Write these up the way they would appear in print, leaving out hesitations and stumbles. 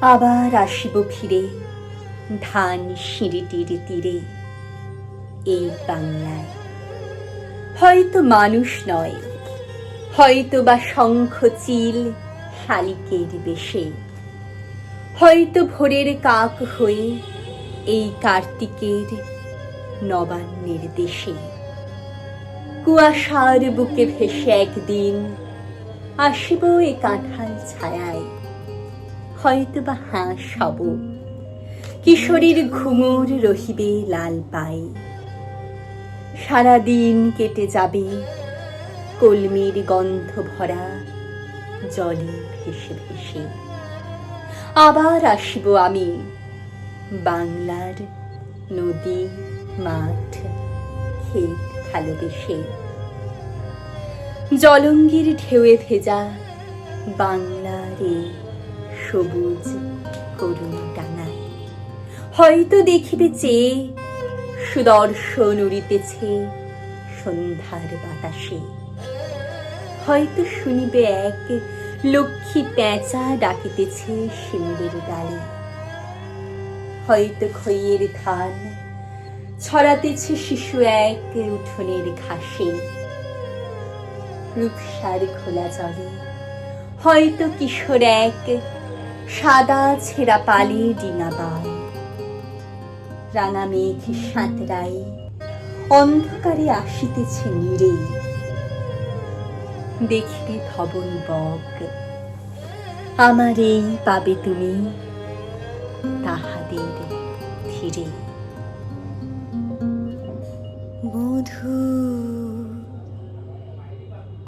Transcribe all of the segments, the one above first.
আবার আসিব ফিরে ধান সিঁড়িটির তীরে, এই বাংলায়। হয়তো মানুষ নয়, হয়তো বা শঙ্খ চিল শালিকের বেশে, হয়তো ভোরের কাক হয়ে এই কার্তিকের নবান্নের দেশে। কুয়াশার বুকে ভেসে একদিন আসিব এ কাঁঠাল ছায়ায়, হয়তো বা হাঁস হব, কিশোরীর ঘুঙুর রহিবে লাল পাই। সারাদিন কেটে যাবে কলমির গন্ধ ভরা জলে ভেসে ভেসে। আবার আসিব আমি বাংলার নদী, মাঠ, ক্ষেত ভালোবেসে। জলঙ্গির ঢেউয়ে ভেজা বাংলার এই সবুজ করুণ ডাঙায়, হয়তো দেখিবে চেয়ে সুদর্শন উড়িতেছে সন্ধ্যার বাতাসে। হয়তো শুনিবে এক লক্ষ্মী পেঁচা ডাকিতেছে শিমুলের ডালে। হয়তো খইয়ের ধান ছড়াতেছে শিশু এক উঠোনের ঘাসে। রূপসার খোলা জলে হয়তো কিশোর এক সাদা ছেঁড়া পালে ডিঙাবায়। রাঙা মেঘ সাঁতরাই অন্ধকারে আসিতেছে নীরে, দেখিবে ধবল বক আমার এই পাবে তুমি তাহাদের ধীরে। মধু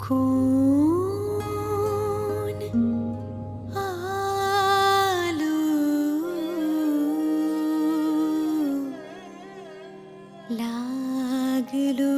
কোন আলো লাগলো